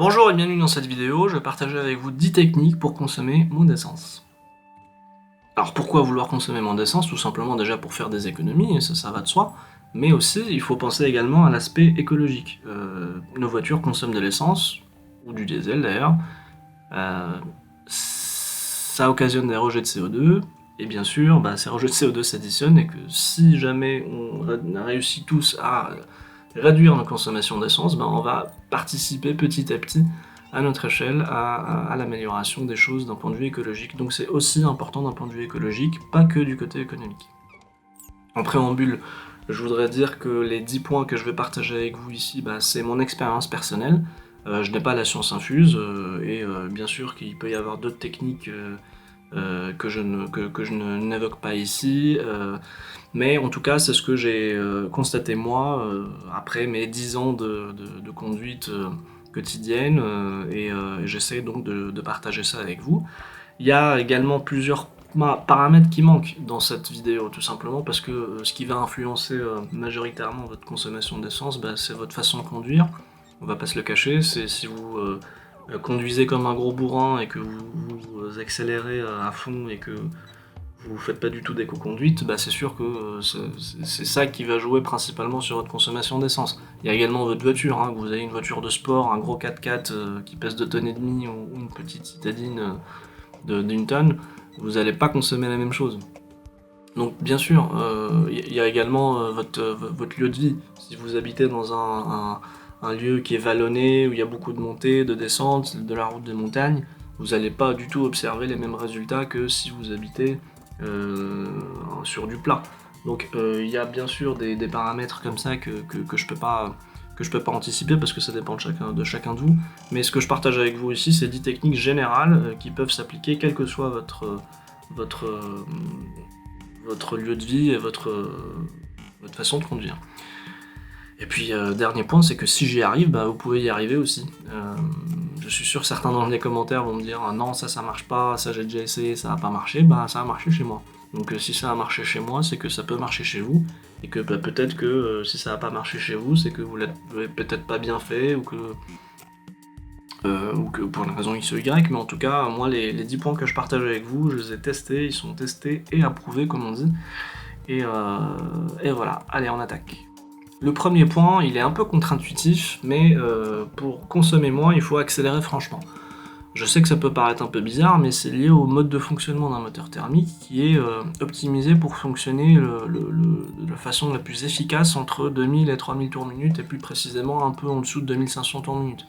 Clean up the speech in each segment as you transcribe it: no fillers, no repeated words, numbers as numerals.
Bonjour et bienvenue dans cette vidéo, je vais partager avec vous 10 techniques pour consommer moins d'essence. Alors pourquoi vouloir consommer moins d'essence? Tout simplement déjà pour faire des économies, et ça va de soi, mais aussi il faut penser également à l'aspect écologique. Nos voitures consomment de l'essence, ou du diesel d'ailleurs, ça occasionne des rejets de CO2, et bien sûr ces rejets de CO2 s'additionnent, et que si jamais on réussit tous à réduire nos consommations d'essence, on va participer petit à petit à notre échelle à l'amélioration des choses d'un point de vue écologique. Donc c'est aussi important d'un point de vue écologique, pas que du côté économique. En préambule, je voudrais dire que les 10 points que je vais partager avec vous ici, c'est mon expérience personnelle. Je n'ai pas la science infuse, et bien sûr qu'il peut y avoir d'autres techniques que je n'évoque pas ici, mais en tout cas c'est ce que j'ai constaté moi après mes 10 ans de conduite quotidienne, et j'essaie donc de partager ça avec vous. Il y a également plusieurs paramètres qui manquent dans cette vidéo, tout simplement parce que ce qui va influencer majoritairement votre consommation d'essence, c'est votre façon de conduire. On va pas se le cacher, c'est si vous conduisez comme un gros bourrin et que vous accélérez à fond et que vous faites pas du tout d'éco-conduite, c'est sûr que c'est ça qui va jouer principalement sur votre consommation d'essence. Il y a également votre voiture, que vous avez une voiture de sport, un gros 4x4 qui pèse 2,5 tonnes ou une petite citadine d'une tonne, vous n'allez pas consommer la même chose. Donc bien sûr, il y a également votre lieu de vie. Si vous habitez dans un lieu qui est vallonné, où il y a beaucoup de montées, de descentes, de la route des montagnes, vous n'allez pas du tout observer les mêmes résultats que si vous habitez sur du plat. Donc il y a bien sûr des paramètres comme ça que je peux pas anticiper parce que ça dépend de chacun de vous. Mais ce que je partage avec vous ici, c'est 10 techniques générales qui peuvent s'appliquer quel que soit votre lieu de vie et votre façon de conduire. Et puis dernier point, c'est que si j'y arrive, vous pouvez y arriver aussi. Je suis sûr que certains dans les commentaires vont me dire non, ça marche pas, ça j'ai déjà essayé, ça a pas marché, ça a marché chez moi. Donc si ça a marché chez moi, c'est que ça peut marcher chez vous, et que peut-être que si ça a pas marché chez vous, c'est que vous l'avez peut-être pas bien fait, ou que pour une raison X ou Y, mais en tout cas, moi les 10 points que je partage avec vous, je les ai testés, ils sont testés et approuvés comme on dit, et voilà, allez on attaque. Le premier point, il est un peu contre-intuitif, mais pour consommer moins, il faut accélérer franchement. Je sais que ça peut paraître un peu bizarre, mais c'est lié au mode de fonctionnement d'un moteur thermique qui est optimisé pour fonctionner de la façon la plus efficace entre 2000 et 3000 tours minute, et plus précisément un peu en dessous de 2500 tours minute.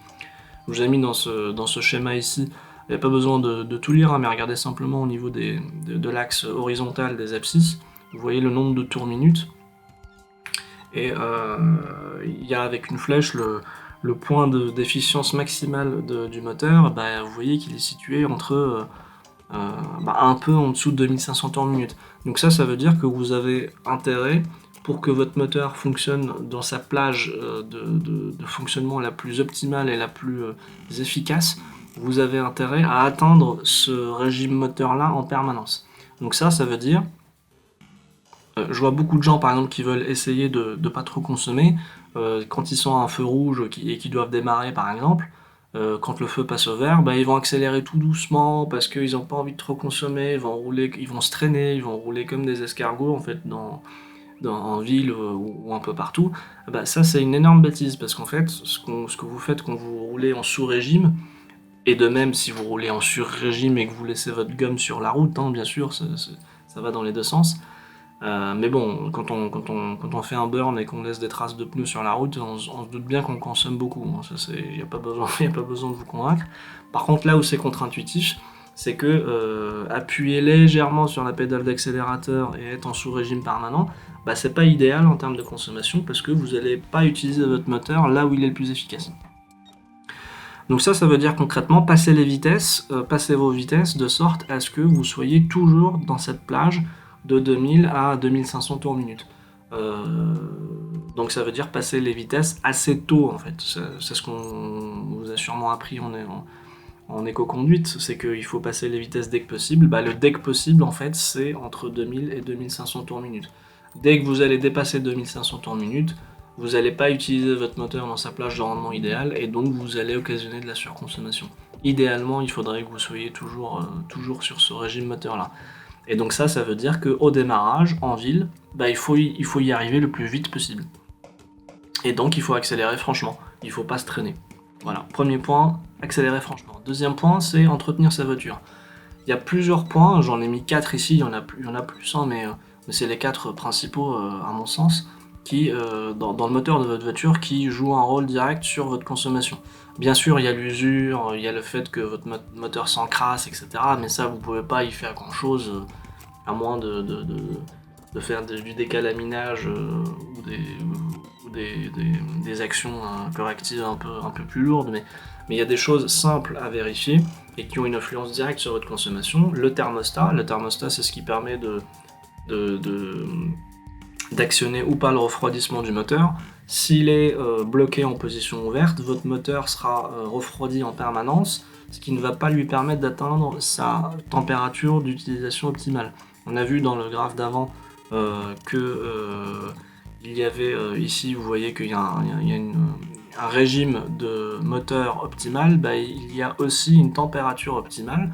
Je vous ai mis dans ce schéma ici, il n'y a pas besoin de tout lire, mais regardez simplement au niveau de l'axe horizontal des abscisses, vous voyez le nombre de tours minute. Et il y a avec une flèche le point d'efficience maximale du moteur, vous voyez qu'il est situé entre un peu en dessous de 2500 tours minute. Donc ça veut dire que vous avez intérêt, pour que votre moteur fonctionne dans sa plage de fonctionnement la plus optimale et la plus efficace, vous avez intérêt à atteindre ce régime moteur là en permanence. Donc ça veut dire je vois beaucoup de gens par exemple qui veulent essayer de pas trop consommer quand ils sont à un feu rouge et qui doivent démarrer par exemple. Quand le feu passe au vert, ils vont accélérer tout doucement parce qu'ils n'ont pas envie de trop consommer, ils vont se traîner, ils vont rouler comme des escargots en fait en ville ou un peu partout. Ça c'est une énorme bêtise parce qu'en fait ce que vous faites quand vous roulez en sous-régime, et de même si vous roulez en sur-régime et que vous laissez votre gomme sur la route, bien sûr ça va dans les deux sens. Mais bon, quand on fait un burn et qu'on laisse des traces de pneus sur la route, on se doute bien qu'on consomme beaucoup. Il n'y a pas besoin de vous convaincre. Par contre, là où c'est contre-intuitif, c'est que appuyer légèrement sur la pédale d'accélérateur et être en sous-régime permanent, c'est pas idéal en termes de consommation parce que vous n'allez pas utiliser votre moteur là où il est le plus efficace. Donc ça veut dire concrètement passer vos vitesses de sorte à ce que vous soyez toujours dans cette plage de 2000 à 2500 tours minute. Donc ça veut dire passer les vitesses assez tôt en fait. C'est ce qu'on vous a sûrement appris en éco-conduite, c'est qu'il faut passer les vitesses dès que possible. Le dès que possible en fait c'est entre 2000 et 2500 tours minute. Dès que vous allez dépasser 2500 tours minute, vous n'allez pas utiliser votre moteur dans sa plage de rendement idéale, et donc vous allez occasionner de la surconsommation. Idéalement, il faudrait que vous soyez toujours sur ce régime moteur-là. Et donc ça veut dire qu'au démarrage, en ville, il faut y arriver le plus vite possible. Et donc il faut accélérer franchement, il ne faut pas se traîner. Voilà, premier point, accélérer franchement. Deuxième point, c'est entretenir sa voiture. Il y a plusieurs points, j'en ai mis 4 ici, il y en a plus, hein, mais c'est les 4 principaux à mon sens, qui, dans le moteur de votre voiture, qui jouent un rôle direct sur votre consommation. Bien sûr, il y a l'usure, il y a le fait que votre moteur s'encrasse, etc. Mais ça, vous ne pouvez pas y faire grand-chose, à moins de faire du décalaminage ou des actions correctives un peu plus lourdes. Mais il y a des choses simples à vérifier et qui ont une influence directe sur votre consommation. Le thermostat, c'est ce qui permet d'actionner ou pas le refroidissement du moteur. S'il est bloqué en position ouverte, votre moteur sera refroidi en permanence, ce qui ne va pas lui permettre d'atteindre sa température d'utilisation optimale. On a vu dans le graphe d'avant il y avait ici, vous voyez qu'il y a un régime de moteur optimal, il y a aussi une température optimale,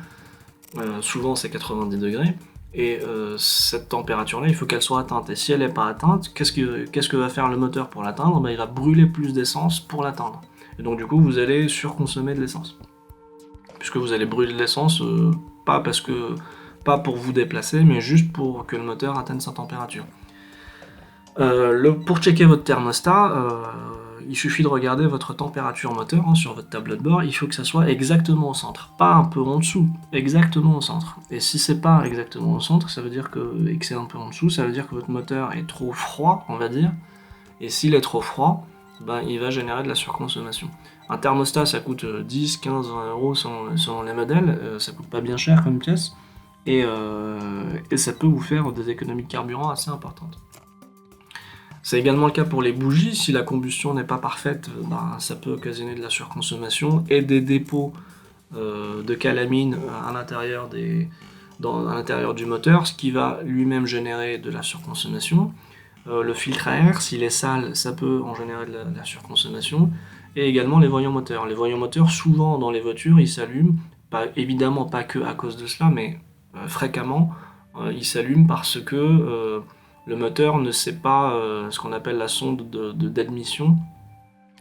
souvent c'est 90 degrés, et cette température-là, il faut qu'elle soit atteinte. Et si elle n'est pas atteinte, qu'est-ce que va faire le moteur pour l'atteindre ? Il va brûler plus d'essence pour l'atteindre. Et donc du coup, vous allez surconsommer de l'essence. Puisque vous allez brûler de l'essence, pas pour vous déplacer, mais juste pour que le moteur atteigne sa température. Pour checker votre thermostat, il suffit de regarder votre température moteur sur votre tableau de bord, il faut que ça soit exactement au centre, pas un peu en dessous, exactement au centre. Et si c'est pas exactement au centre, ça veut dire et que c'est un peu en dessous, ça veut dire que votre moteur est trop froid, on va dire, et s'il est trop froid, il va générer de la surconsommation. Un thermostat, ça coûte 10, 15, 20 euros selon les modèles, ça coûte pas bien cher comme pièce, et ça peut vous faire des économies de carburant assez importantes. C'est également le cas pour les bougies. Si la combustion n'est pas parfaite, ça peut occasionner de la surconsommation et des dépôts de calamine à l'intérieur du moteur, ce qui va lui-même générer de la surconsommation. Le filtre à air, s'il est sale, ça peut en générer de la surconsommation. Et également les voyants moteurs. Les voyants moteurs, souvent dans les voitures, ils s'allument, évidemment pas que à cause de cela, mais fréquemment, ils s'allument parce que le moteur ne sait pas, ce qu'on appelle la sonde d'admission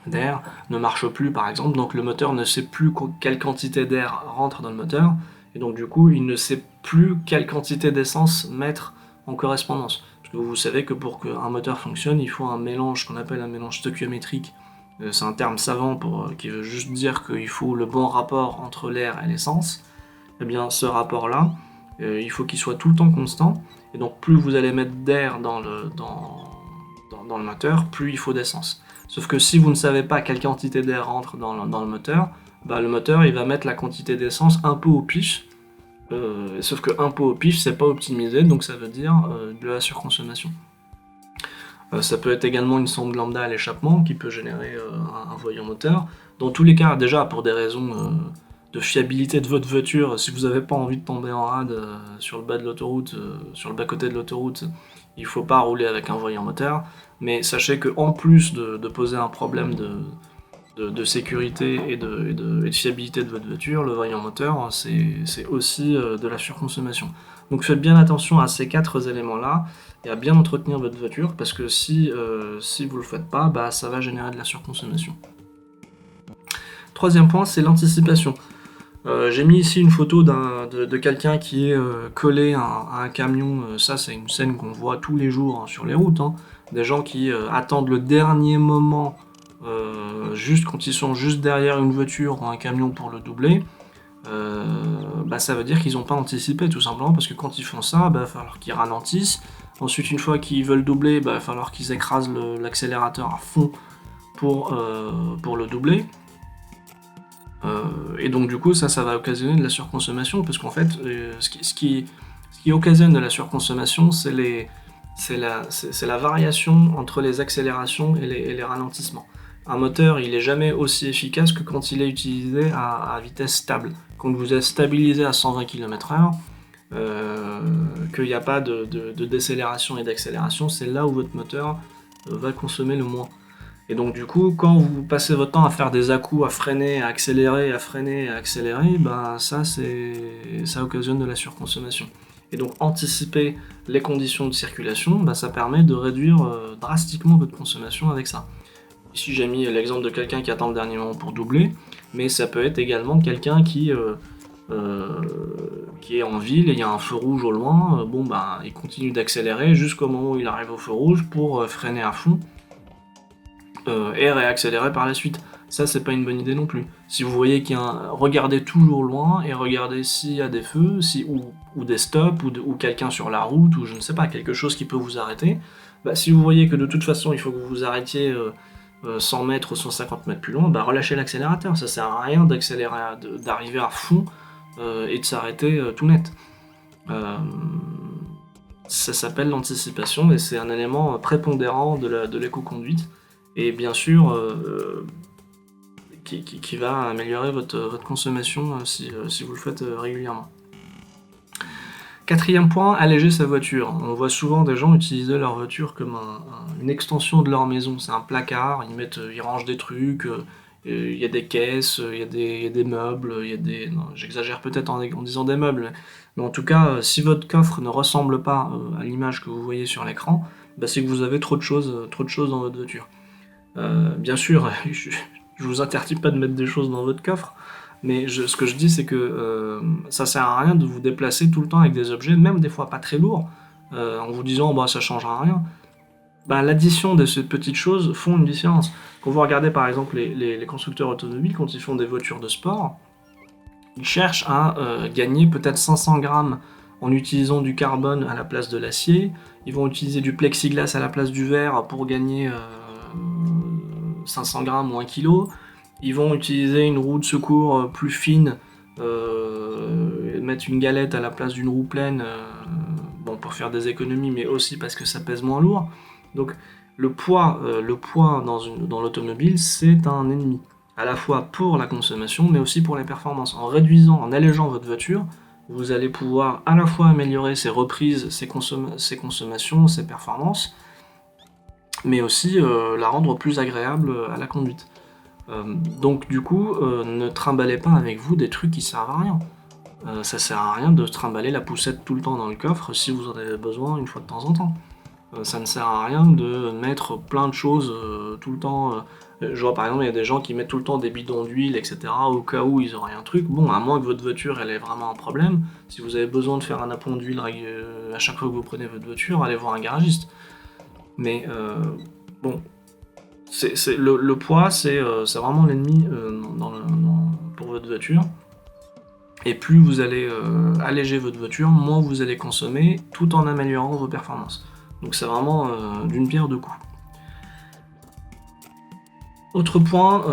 d'air ne marche plus par exemple, donc le moteur ne sait plus quelle quantité d'air rentre dans le moteur, et donc du coup il ne sait plus quelle quantité d'essence mettre en correspondance. Parce que vous savez que pour qu'un moteur fonctionne, il faut un mélange qu'on appelle un mélange stoichiométrique. C'est un terme savant qui veut juste dire qu'il faut le bon rapport entre l'air et l'essence. Et bien ce rapport-là, il faut qu'il soit tout le temps constant, et donc plus vous allez mettre d'air dans le moteur, plus il faut d'essence. Sauf que si vous ne savez pas quelle quantité d'air rentre dans le moteur, le moteur il va mettre la quantité d'essence un peu au pif, sauf que un peu au pif c'est pas optimisé, donc ça veut dire de la surconsommation. Ça peut être également une sonde lambda à l'échappement qui peut générer un voyant moteur. Dans tous les cas, déjà pour des raisons de fiabilité de votre voiture, si vous n'avez pas envie de tomber en rade sur le bas de l'autoroute, sur le bas-côté de l'autoroute, il ne faut pas rouler avec un voyant moteur. Mais sachez qu'en plus de poser un problème de sécurité et de fiabilité de votre voiture, le voyant moteur, c'est aussi de la surconsommation. Donc faites bien attention à ces 4 éléments-là et à bien entretenir votre voiture, parce que si vous ne le faites pas, ça va générer de la surconsommation. Troisième point, c'est l'anticipation. J'ai mis ici une photo de quelqu'un qui est collé à un camion. Ça, c'est une scène qu'on voit tous les jours sur les routes. Des gens qui attendent le dernier moment, juste quand ils sont juste derrière une voiture ou un camion pour le doubler. Ça veut dire qu'ils n'ont pas anticipé, tout simplement, parce que quand ils font ça, il va falloir qu'ils ralentissent. Ensuite, une fois qu'ils veulent doubler, il va falloir qu'ils écrasent l'accélérateur à fond pour le doubler. Et donc du coup ça va occasionner de la surconsommation, parce qu'en fait ce qui occasionne de la surconsommation, c'est la variation entre les accélérations et les ralentissements. Un moteur il est jamais aussi efficace que quand il est utilisé à vitesse stable. Quand vous êtes stabilisé à 120 km/h, qu'il n'y a pas de décélération et d'accélération, c'est là où votre moteur va consommer le moins. Et donc du coup, quand vous passez votre temps à faire des à-coups, à freiner, à accélérer, à freiner, à accélérer, ben ça occasionne de la surconsommation. Et donc anticiper les conditions de circulation, ben, ça permet de réduire drastiquement votre consommation avec ça. Ici j'ai mis l'exemple de quelqu'un qui attend le dernier moment pour doubler, mais ça peut être également quelqu'un qui est en ville et il y a un feu rouge au loin, il continue d'accélérer jusqu'au moment où il arrive au feu rouge pour freiner à fond et réaccélérer par la suite. Ça, c'est pas une bonne idée non plus. Si vous voyez qu'il y a regardez toujours loin et regardez s'il y a des feux, ou des stops, ou quelqu'un sur la route, ou je ne sais pas, quelque chose qui peut vous arrêter. Bah, si vous voyez que de toute façon, il faut que vous vous arrêtiez 100 mètres ou 150 mètres plus loin, bah relâchez l'accélérateur. Ça sert à rien d'arriver à fond et de s'arrêter tout net. Ça s'appelle l'anticipation et c'est un élément prépondérant de l'éco-conduite. Et bien sûr, qui va améliorer votre consommation si vous le faites régulièrement. Quatrième point, alléger sa voiture. On voit souvent des gens utiliser leur voiture comme une extension de leur maison. C'est un placard, ils rangent des trucs, il y a des caisses, il y a des meubles, non, j'exagère peut-être en disant des meubles, mais en tout cas, si votre coffre ne ressemble pas à l'image que vous voyez sur l'écran, bah, c'est que vous avez trop de choses dans votre voiture. Bien sûr, je vous interdis pas de mettre des choses dans votre coffre, mais ce que je dis, c'est que ça sert à rien de vous déplacer tout le temps avec des objets, même des fois pas très lourds, en vous disant bah ça changera rien. Bah, l'addition de ces petites choses font une différence. Quand vous regardez par exemple les constructeurs automobiles, quand ils font des voitures de sport, ils cherchent à gagner peut-être 500 grammes en utilisant du carbone à la place de l'acier. Ils vont utiliser du plexiglas à la place du verre pour gagner 500 grammes ou 1 kg. Ils vont utiliser une roue de secours plus fine, mettre une galette à la place d'une roue pleine, pour faire des économies, mais aussi parce que ça pèse moins lourd. Donc le poids dans l'automobile, c'est un ennemi, à la fois pour la consommation, mais aussi pour les performances. En allégeant votre voiture, vous allez pouvoir à la fois améliorer ses reprises, ses consommations, ses performances, mais aussi la rendre plus agréable à la conduite. Donc du coup, ne trimballez pas avec vous des trucs qui servent à rien. Ça sert à rien de trimballer la poussette tout le temps dans le coffre si vous en avez besoin une fois de temps en temps. Ça ne sert à rien de mettre plein de choses tout le temps. Je vois par exemple, il y a des gens qui mettent tout le temps des bidons d'huile, etc. au cas où ils auraient un truc. Bon, à moins que votre voiture elle ait vraiment un problème, si vous avez besoin de faire un appoint d'huile à chaque fois que vous prenez votre voiture, allez voir un garagiste. Mais le poids, c'est vraiment l'ennemi pour votre voiture. Et plus vous allez alléger votre voiture, moins vous allez consommer, tout en améliorant vos performances. Donc c'est vraiment d'une pierre deux coups. Autre point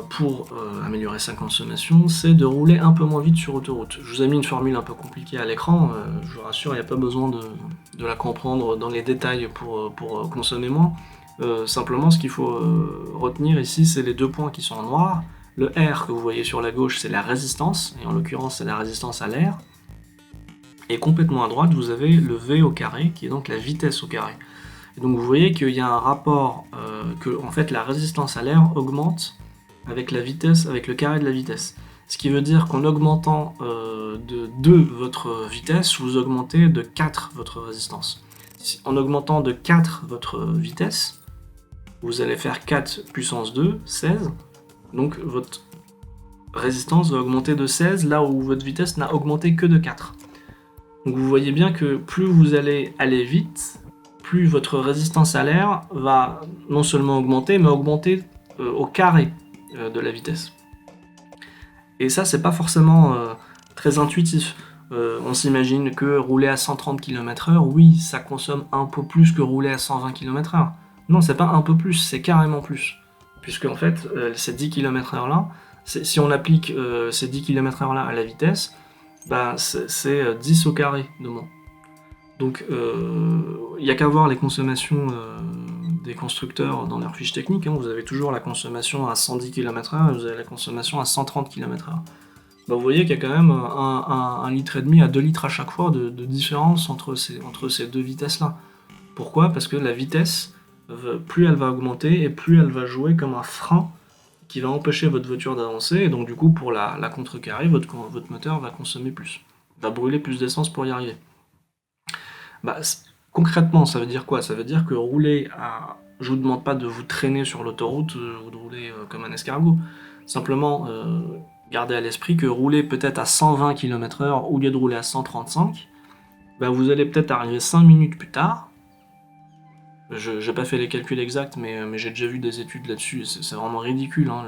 pour améliorer sa consommation, c'est de rouler un peu moins vite sur autoroute. Je vous ai mis une formule un peu compliquée à l'écran, je vous rassure, il n'y a pas besoin de la comprendre dans les détails pour consommer moins. Simplement, ce qu'il faut retenir ici, c'est les deux points qui sont en noir. Le R que vous voyez sur la gauche, c'est la résistance, et en l'occurrence, c'est la résistance à l'air. Et complètement à droite, vous avez le V au carré, qui est donc la vitesse au carré. Et donc vous voyez qu'il y a un rapport, que en fait la résistance à l'air augmente avec la vitesse, avec le carré de la vitesse. Ce qui veut dire qu'en augmentant de 2 votre vitesse, vous augmentez de 4 votre résistance. En augmentant de 4 votre vitesse, vous allez faire 4 puissance 2, 16. Donc votre résistance va augmenter de 16, là où votre vitesse n'a augmenté que de 4. Donc vous voyez bien que plus vous allez aller vite, plus votre résistance à l'air va non seulement augmenter, mais augmenter au carré de la vitesse. Et ça, c'est pas forcément très intuitif. On s'imagine que rouler à 130 km/h, oui, ça consomme un peu plus que rouler à 120 km/h. Non, c'est pas un peu plus, c'est carrément plus. Puisque en fait, ces 10 km/h là, si on applique ces 10 km/h là à la vitesse, bah, c'est 10 au carré de moins. Donc il n'y a qu'à voir les consommations des constructeurs dans leurs fiches techniques, hein. Vous avez toujours la consommation à 110 km/h et vous avez la consommation à 130 km/h. Bah, vous voyez qu'il y a quand même 1,5 litre à 2 litres à chaque fois de différence entre ces deux vitesses-là. Pourquoi ? Parce que la vitesse plus elle va augmenter et plus elle va jouer comme un frein qui va empêcher votre voiture d'avancer, et donc du coup pour la contrecarrer, votre moteur va consommer plus, va brûler plus d'essence pour y arriver. Bah, concrètement, ça veut dire quoi? Ça veut dire que rouler à... Je vous demande pas de vous traîner sur l'autoroute ou de rouler comme un escargot. Simplement, gardez à l'esprit que rouler peut-être à 120 km/h au lieu de rouler à 135, bah, vous allez peut-être arriver 5 minutes plus tard. Je n'ai pas fait les calculs exacts, mais j'ai déjà vu des études là-dessus, c'est vraiment ridicule hein,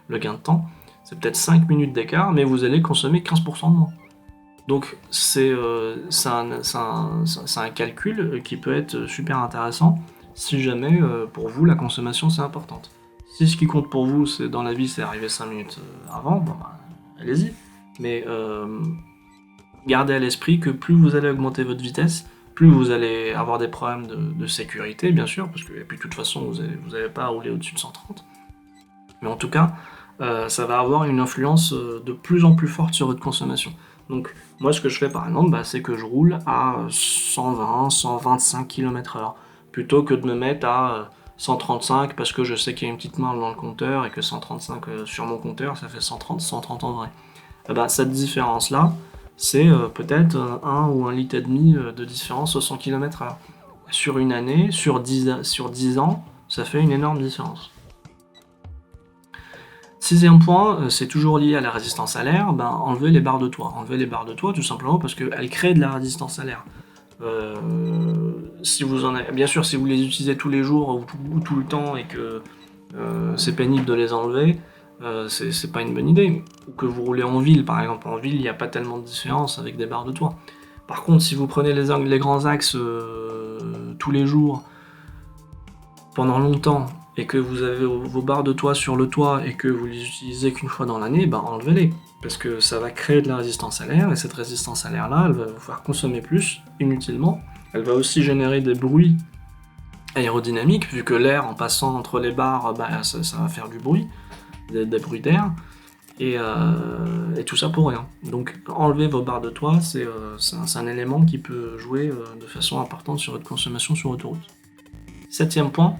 le gain de temps. C'est peut-être 5 minutes d'écart, mais vous allez consommer 15% de moins. Donc c'est un calcul qui peut être super intéressant si jamais pour vous la consommation c'est importante. Si ce qui compte pour vous c'est dans la vie c'est arriver 5 minutes avant, bon bah, allez-y. Mais gardez à l'esprit que plus vous allez augmenter votre vitesse, plus vous allez avoir des problèmes de sécurité bien sûr, parce que et puis, de toute façon vous n'allez pas rouler au-dessus de 130. Mais en tout cas, ça va avoir une influence de plus en plus forte sur votre consommation. Donc moi ce que je fais par exemple, bah, c'est que je roule à 120, 125 km/h, plutôt que de me mettre à 135 parce que je sais qu'il y a une petite marge dans le compteur et que 135 sur mon compteur ça fait 130, 130 en vrai. Et bah, cette différence là, c'est peut-être 1 ou 1,5 litre de différence au 100 km/h. Sur une année, sur 10 ans, ça fait une énorme différence. Sixième point, c'est toujours lié à la résistance à l'air, ben, enlever les barres de toit. Enlever les barres de toit tout simplement parce qu'elles créent de la résistance à l'air. Si vous en avez, bien sûr, si vous les utilisez tous les jours ou tout le temps et que c'est pénible de les enlever, c'est pas une bonne idée. Ou que vous roulez en ville, par exemple. En ville, il n'y a pas tellement de différence avec des barres de toit. Par contre, si vous prenez les grands axes tous les jours, pendant longtemps, et que vous avez vos barres de toit sur le toit et que vous les utilisez qu'une fois dans l'année, ben enlevez-les. Parce que ça va créer de la résistance à l'air, et cette résistance à l'air-là, elle va vous faire consommer plus, inutilement. Elle va aussi générer des bruits aérodynamiques, vu que l'air, en passant entre les barres, bah, ça va faire du bruit, des bruits d'air, et tout ça pour rien. Donc enlever vos barres de toit, c'est un élément qui peut jouer de façon importante sur votre consommation sur autoroute. Septième point,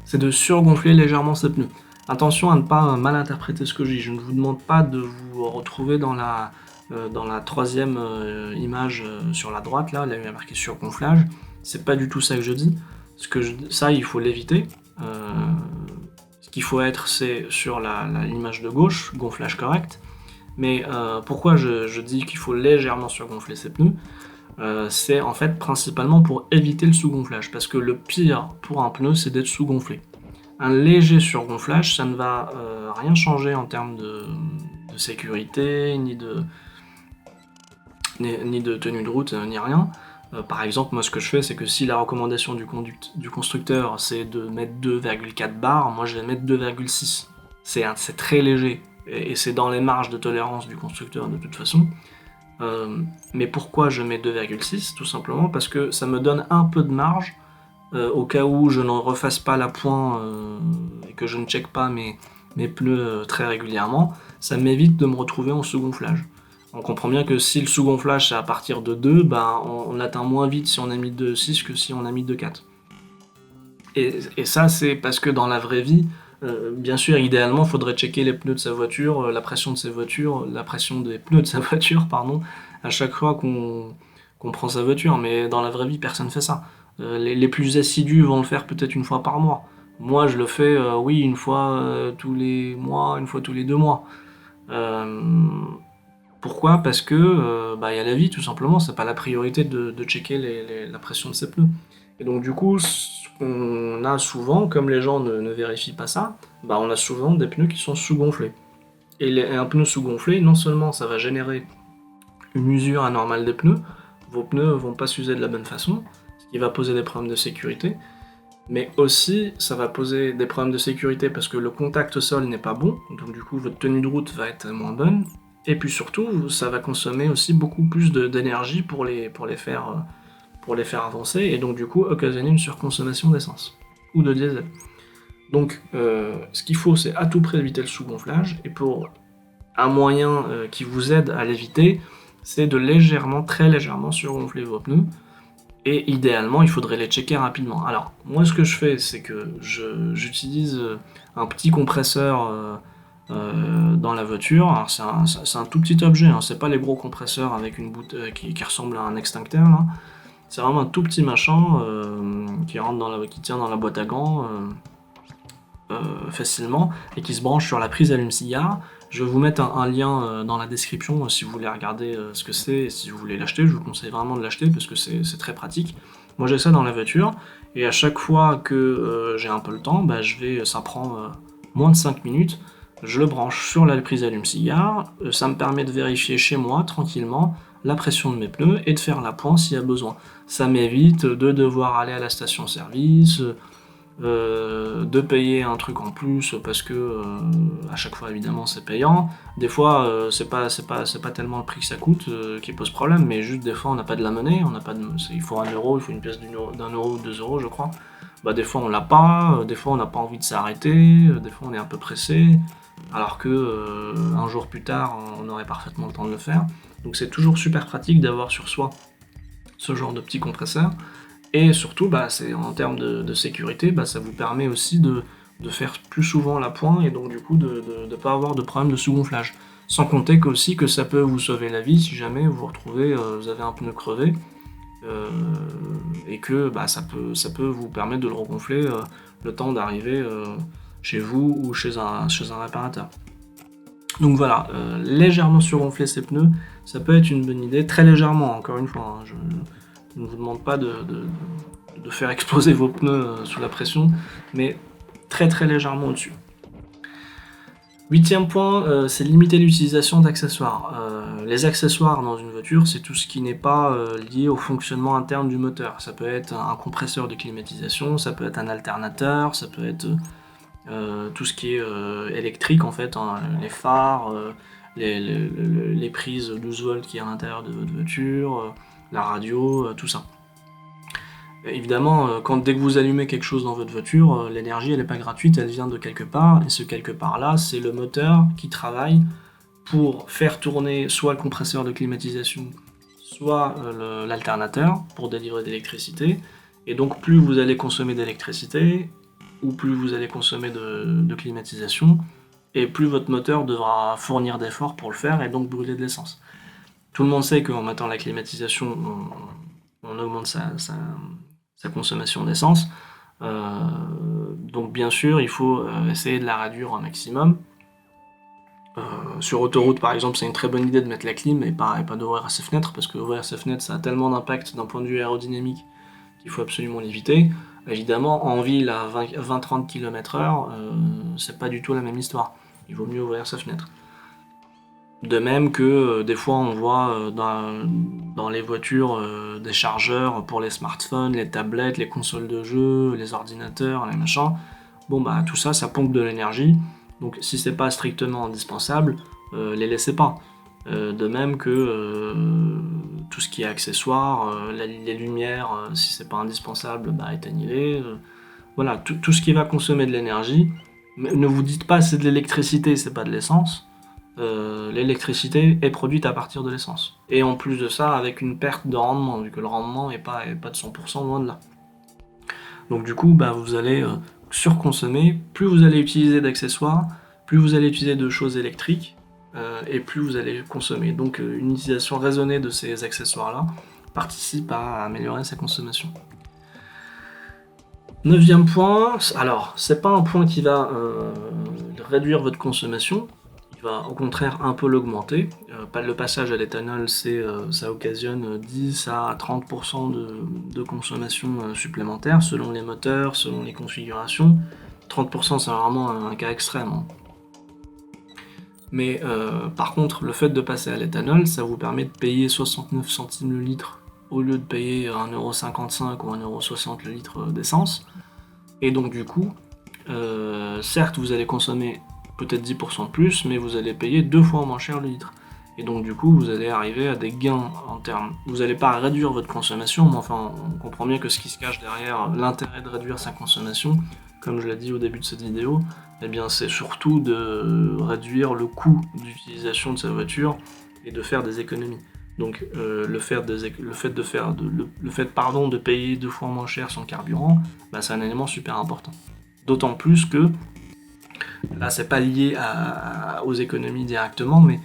c'est de surgonfler légèrement ses pneus. Attention à ne pas mal interpréter ce que je dis. Je ne vous demande pas de vous retrouver dans la troisième image sur la droite, là il y a marqué surgonflage. C'est pas du tout ça que je dis. Ça, il faut l'éviter. Ce qu'il faut être, c'est sur l'image de gauche, gonflage correct. Mais pourquoi je dis qu'il faut légèrement surgonfler ses pneus? C'est en fait principalement pour éviter le sous-gonflage, parce que le pire pour un pneu c'est d'être sous-gonflé. Un léger surgonflage, ça ne va rien changer en termes de sécurité, ni de tenue de route, ni rien. Par exemple, moi ce que je fais, c'est que si la recommandation du constructeur c'est de mettre 2,4 bars, moi je vais mettre 2,6. C'est très léger, et c'est dans les marges de tolérance du constructeur de toute façon. Mais pourquoi je mets 2,6? Tout simplement parce que ça me donne un peu de marge au cas où je n'en refasse pas l'appoint et que je ne check pas mes pneus très régulièrement. Ça m'évite de me retrouver en sous-gonflage. On comprend bien que si le sous-gonflage c'est à partir de 2, ben, on atteint moins vite si on a mis 2,6 que si on a mis 2,4. Et ça c'est parce que dans la vraie vie, bien sûr, idéalement, il faudrait checker les pneus de sa voiture, la pression des pneus de sa voiture, pardon, à chaque fois qu'on prend sa voiture. Mais dans la vraie vie, personne ne fait ça. Les plus assidus vont le faire peut-être une fois par mois. Moi, je le fais, oui, une fois tous les mois, une fois tous les 2 mois. Pourquoi? Parce que y a la vie, tout simplement. C'est pas la priorité de checker la pression de ses pneus. Et donc du coup, on a souvent, comme les gens ne vérifient pas ça, on a souvent des pneus qui sont sous-gonflés. Et un pneu sous-gonflé, non seulement ça va générer une usure anormale des pneus, vos pneus vont pas s'user de la bonne façon, ce qui va poser des problèmes de sécurité, mais aussi ça va poser des problèmes de sécurité parce que le contact au sol n'est pas bon, donc du coup votre tenue de route va être moins bonne, et puis surtout ça va consommer aussi beaucoup plus d'énergie pour les faire avancer, et donc du coup occasionner une surconsommation d'essence ou de diesel. Donc ce qu'il faut, c'est à tout prix éviter le sous-gonflage, et pour un moyen qui vous aide à l'éviter, c'est de très légèrement surgonfler vos pneus, Et idéalement, il faudrait les checker rapidement. Alors, moi, ce que je fais, c'est que j'utilise un petit compresseur dans la voiture. Alors, c'est un tout petit objet, hein, c'est pas les gros compresseurs avec une qui ressemble à un extincteur, là. C'est vraiment un tout petit machin qui tient dans la boîte à gants facilement et qui se branche sur la prise allume-cigare. Je vais vous mettre un lien dans la description si vous voulez regarder ce que c'est et si vous voulez l'acheter. Je vous conseille vraiment de l'acheter parce que c'est très pratique. Moi j'ai ça dans la voiture et à chaque fois que j'ai un peu le temps, ça prend moins de 5 minutes. Je le branche sur la prise allume-cigare. Ça me permet de vérifier chez moi tranquillement la pression de mes pneus et de faire l'appoint s'il y a besoin. Ça m'évite de devoir aller à la station-service, de payer un truc en plus parce que à chaque fois évidemment c'est payant. Des fois c'est pas tellement le prix que ça coûte qui pose problème, mais juste des fois on n'a pas de la monnaie, il faut 1 euro, il faut une pièce d'un euro ou 2 euros je crois. Des fois on l'a pas, des fois on n'a pas envie de s'arrêter, des fois on est un peu pressé, alors que un jour plus tard on aurait parfaitement le temps de le faire. Donc c'est toujours super pratique d'avoir sur soi ce genre de petit compresseur. Et surtout, c'est en termes de sécurité, ça vous permet aussi de faire plus souvent l'appoint et donc du coup de ne pas avoir de problème de sous-gonflage. Sans compter que ça peut vous sauver la vie si jamais vous vous retrouvez, vous avez un pneu crevé et que ça peut vous permettre de le regonfler le temps d'arriver chez vous ou chez un réparateur. Donc voilà, légèrement surgonfler ses pneus, ça peut être une bonne idée, très légèrement, encore une fois. Je ne vous demande pas de faire exploser vos pneus sous la pression, mais très très légèrement au-dessus. 8e point, c'est limiter l'utilisation d'accessoires. Les accessoires dans une voiture, c'est tout ce qui n'est pas lié au fonctionnement interne du moteur. Ça peut être un compresseur de climatisation, ça peut être un alternateur, ça peut être tout ce qui est électrique en fait, hein, les phares, les prises 12 volts qui est à l'intérieur de votre voiture, la radio, tout ça. Évidemment, dès que vous allumez quelque chose dans votre voiture, l'énergie elle n'est pas gratuite, elle vient de quelque part, et ce quelque part là, c'est le moteur qui travaille pour faire tourner soit le compresseur de climatisation, soit l'alternateur pour délivrer de l'électricité. Et donc plus vous allez consommer d'électricité, ou plus vous allez consommer de climatisation, et plus votre moteur devra fournir d'efforts pour le faire et donc brûler de l'essence. Tout le monde sait qu'en mettant la climatisation, on augmente sa consommation d'essence. Donc bien sûr, il faut essayer de la réduire au maximum. Sur autoroute par exemple, c'est une très bonne idée de mettre la clim et pas d'ouvrir ses fenêtres, parce que ouvrir ses fenêtres ça a tellement d'impact d'un point de vue aérodynamique qu'il faut absolument l'éviter. Évidemment, en ville à 20-30 km/h, c'est pas du tout la même histoire. Il vaut mieux ouvrir sa fenêtre. De même que des fois on voit dans les voitures des chargeurs pour les smartphones, les tablettes, les consoles de jeux, les ordinateurs, les machins. Tout ça, ça pompe de l'énergie. Donc si c'est pas strictement indispensable, les laissez pas. De même que tout ce qui est accessoires, les lumières, si c'est pas indispensable, éteignez-les. Voilà, tout ce qui va consommer de l'énergie. Mais ne vous dites pas c'est de l'électricité, c'est pas de l'essence. L'électricité est produite à partir de l'essence. Et en plus de ça, avec une perte de rendement, vu que le rendement n'est pas de 100% loin de là. Donc du coup, vous allez surconsommer. Plus vous allez utiliser d'accessoires, plus vous allez utiliser de choses électriques, et plus vous allez consommer. Donc une utilisation raisonnée de ces accessoires-là participe à améliorer sa consommation. 9e point, alors c'est pas un point qui va réduire votre consommation, il va au contraire un peu l'augmenter. Le passage à l'éthanol, ça occasionne 10 à 30% de consommation supplémentaire selon les moteurs, selon les configurations. 30% c'est vraiment un cas extrême, hein. Mais par contre, le fait de passer à l'éthanol, ça vous permet de payer 69 centimes le litre au lieu de payer 1,55€ ou 1,60€ le litre d'essence. Et donc du coup, certes vous allez consommer peut-être 10% de plus, mais vous allez payer 2 fois moins cher le litre. Et donc du coup, vous allez arriver à des gains en termes... Vous n'allez pas réduire votre consommation, mais enfin, on comprend bien que ce qui se cache derrière l'intérêt de réduire sa consommation, comme je l'ai dit au début de cette vidéo, eh bien c'est surtout de réduire le coût d'utilisation de sa voiture et de faire des économies. Donc le fait de payer 2 fois moins cher son carburant, bah, c'est un élément super important. D'autant plus que, là c'est pas lié aux économies directement, mais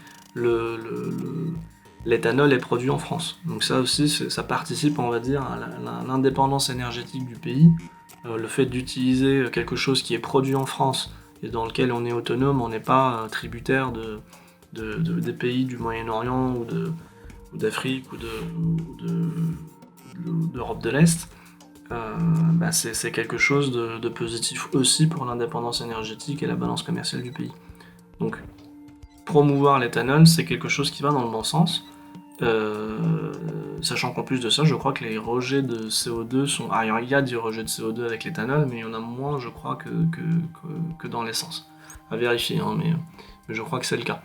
l'éthanol est produit en France. Donc ça aussi, ça participe, on va dire, à l'indépendance énergétique du pays. Le fait d'utiliser quelque chose qui est produit en France et dans lequel on est autonome, on n'est pas tributaire des pays du Moyen-Orient ou d'Afrique ou d'Europe de l'Est, bah c'est quelque chose de positif aussi pour l'indépendance énergétique et la balance commerciale du pays. Donc promouvoir l'éthanol, c'est quelque chose qui va dans le bon sens, sachant qu'en plus de ça, je crois que les rejets de CO2 sont... Alors il y a du rejet de CO2 avec l'éthanol, mais il y en a moins, je crois, que dans l'essence. À vérifier, hein, mais je crois que c'est le cas.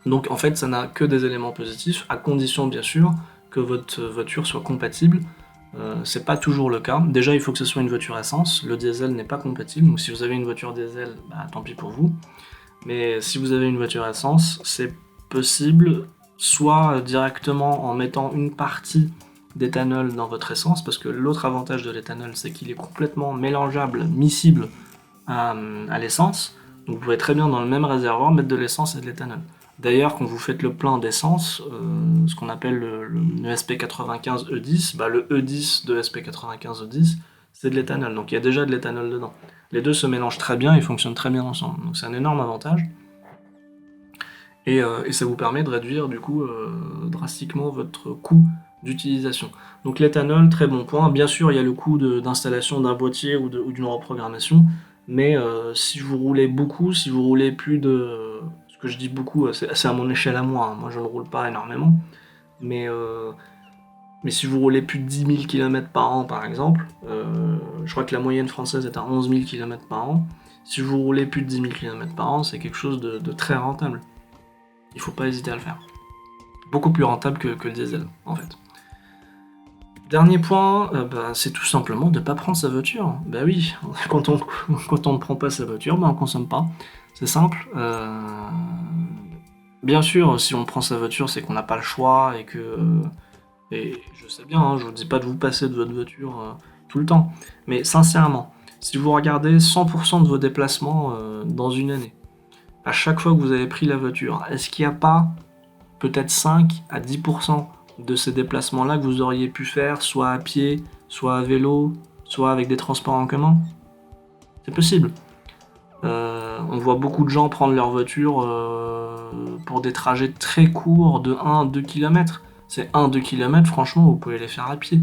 Donc en fait, ça n'a que des éléments positifs, à condition bien sûr que votre voiture soit compatible. C'est pas toujours le cas. Déjà, il faut que ce soit une voiture essence. Le diesel n'est pas compatible, donc si vous avez une voiture diesel, bah, tant pis pour vous. Mais si vous avez une voiture essence, c'est possible soit directement en mettant une partie d'éthanol dans votre essence, parce que l'autre avantage de l'éthanol, c'est qu'il est complètement mélangeable, miscible à l'essence. Donc vous pouvez très bien dans le même réservoir mettre de l'essence et de l'éthanol. D'ailleurs, quand vous faites le plein d'essence, ce qu'on appelle le SP95 E10, bah, le E10 de SP95 E10, c'est de l'éthanol. Donc il y a déjà de l'éthanol dedans. Les deux se mélangent très bien et fonctionnent très bien ensemble. Donc c'est un énorme avantage. Et ça vous permet de réduire du coup drastiquement votre coût d'utilisation. Donc l'éthanol, très bon point. Bien sûr, il y a le coût d'installation d'un boîtier ou d'une reprogrammation, mais si vous roulez beaucoup, si vous roulez plus de... Ce que je dis beaucoup, c'est à mon échelle à moi, hein. Moi je ne roule pas énormément, mais si vous roulez plus de 10 000 km par an par exemple, je crois que la moyenne française est à 11 000 km par an, si vous roulez plus de 10 000 km par an, c'est quelque chose de très rentable. Il faut pas hésiter à le faire. Beaucoup plus rentable que le diesel, en fait. Dernier point, bah, c'est tout simplement de ne pas prendre sa voiture. Bah oui, quand on ne prend pas sa voiture, bah, on ne consomme pas. C'est simple. Bien sûr, si on prend sa voiture, c'est qu'on n'a pas le choix et que... et je sais bien, hein, je vous dis pas de vous passer de votre voiture tout le temps. Mais sincèrement, si vous regardez 100% de vos déplacements dans une année, à chaque fois que vous avez pris la voiture, est-ce qu'il n'y a pas peut-être 5 à 10% de ces déplacements-là que vous auriez pu faire, soit à pied, soit à vélo, soit avec des transports en commun? C'est possible. On voit beaucoup de gens prendre leur voiture pour des trajets très courts de 1-2 km. Ces 1-2 km, franchement, vous pouvez les faire à pied.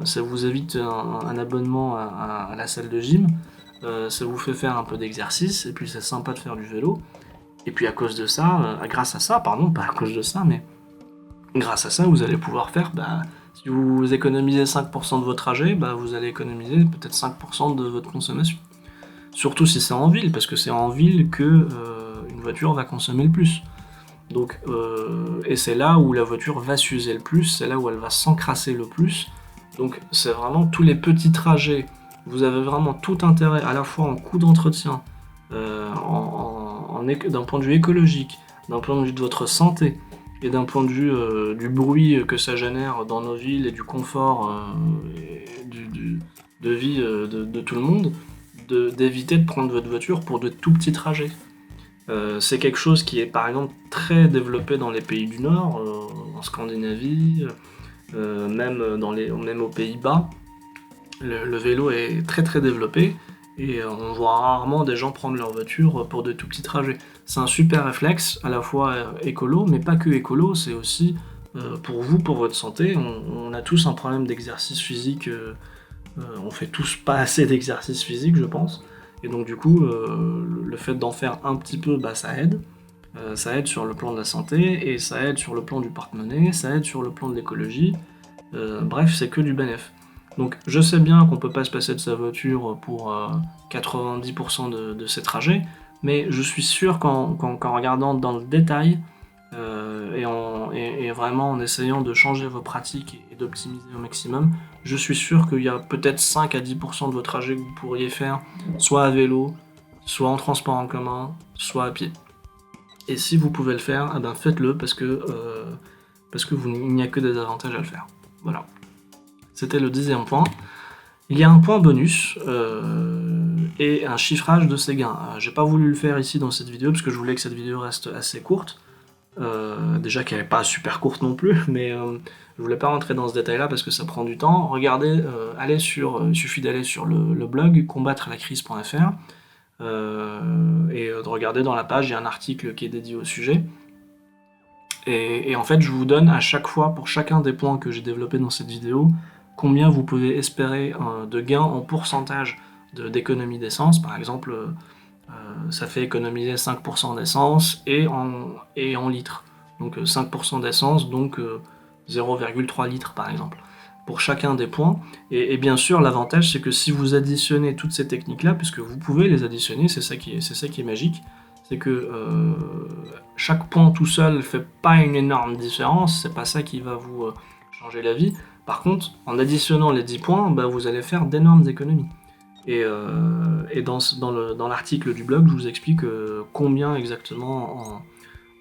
Ça vous évite un abonnement à la salle de gym. Ça vous fait faire un peu d'exercice, et puis c'est sympa de faire du vélo. Et puis à cause de ça, grâce à ça, pardon, pas à cause de ça, mais grâce à ça, vous allez pouvoir faire, bah, si vous économisez 5% de vos trajets, bah, vous allez économiser peut-être 5% de votre consommation. Surtout si c'est en ville, parce que c'est en ville que une voiture va consommer le plus. Donc, et c'est là où la voiture va s'user le plus, c'est là où elle va s'encrasser le plus. Donc c'est vraiment tous les petits trajets. Vous avez vraiment tout intérêt, à la fois en coût d'entretien, d'un point de vue écologique, d'un point de vue de votre santé, et d'un point de vue du bruit que ça génère dans nos villes et du confort de vie de tout le monde, d'éviter de prendre votre voiture pour de tout petits trajets. C'est quelque chose qui est par exemple très développé dans les pays du Nord, en Scandinavie, même aux Pays-Bas. Le vélo est très très développé et on voit rarement des gens prendre leur voiture pour de tout petits trajets. C'est un super réflexe, à la fois écolo, mais pas que écolo, c'est aussi pour vous, pour votre santé. On a tous un problème d'exercice physique, on fait tous pas assez d'exercice physique, je pense. Et donc du coup, le fait d'en faire un petit peu, bah, ça aide. Ça aide sur le plan de la santé, et ça aide sur le plan du porte-monnaie, ça aide sur le plan de l'écologie. Bref, c'est que du bénéf. Donc je sais bien qu'on peut pas se passer de sa voiture pour 90% de ses trajets, mais je suis sûr qu'en regardant dans le détail, et vraiment en essayant de changer vos pratiques et d'optimiser au maximum, je suis sûr qu'il y a peut-être 5 à 10% de vos trajets que vous pourriez faire soit à vélo, soit en transport en commun, soit à pied. Et si vous pouvez le faire, faites-le parce que il n'y a que des avantages à le faire. Voilà. C'était le 10e point. Il y a un point bonus et un chiffrage de ces gains. J'ai pas voulu le faire ici dans cette vidéo parce que je voulais que cette vidéo reste assez courte. Déjà qu'elle n'est pas super courte non plus, mais je voulais pas rentrer dans ce détail-là parce que ça prend du temps. Regardez, il suffit d'aller sur le blog combattrelacrise.fr et de regarder dans la page, il y a un article qui est dédié au sujet. Et en fait, je vous donne à chaque fois, pour chacun des points que j'ai développés dans cette vidéo, combien vous pouvez espérer de gains en pourcentage d'économie d'essence. Par exemple, ça fait économiser 5% d'essence et en litres. Donc 5% d'essence, donc 0,3 litres par exemple, pour chacun des points. Et bien sûr, l'avantage, c'est que si vous additionnez toutes ces techniques-là, puisque vous pouvez les additionner, c'est ça qui est magique, c'est que chaque point tout seul ne fait pas une énorme différence, c'est pas ça qui va vous changer la vie. Par contre, en additionnant les 10 points, vous allez faire d'énormes économies. Et dans l'article du blog, je vous explique combien exactement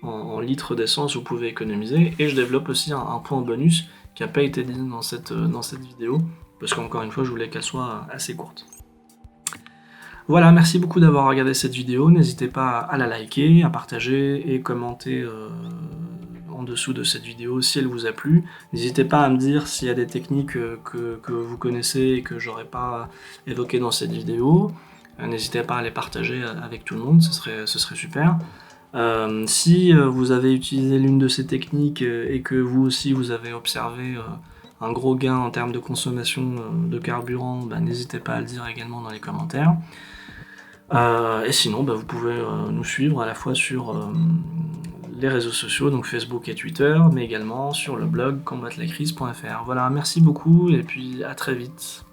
en litres d'essence vous pouvez économiser, et je développe aussi un point bonus qui n'a pas été dit dans cette vidéo, parce qu'encore une fois, je voulais qu'elle soit assez courte. Voilà, merci beaucoup d'avoir regardé cette vidéo, n'hésitez pas à la liker, à partager et commenter en dessous de cette vidéo si elle vous a plu. N'hésitez pas à me dire s'il y a des techniques que vous connaissez et que j'aurais pas évoquées dans cette vidéo. N'hésitez pas à les partager avec tout le monde, ce serait super. Si vous avez utilisé l'une de ces techniques et que vous aussi vous avez observé un gros gain en termes de consommation de carburant, n'hésitez pas à le dire également dans les commentaires. Et sinon, vous pouvez nous suivre à la fois sur les réseaux sociaux, donc Facebook et Twitter, mais également sur le blog combattrelacrise.fr. Voilà, merci beaucoup et puis à très vite.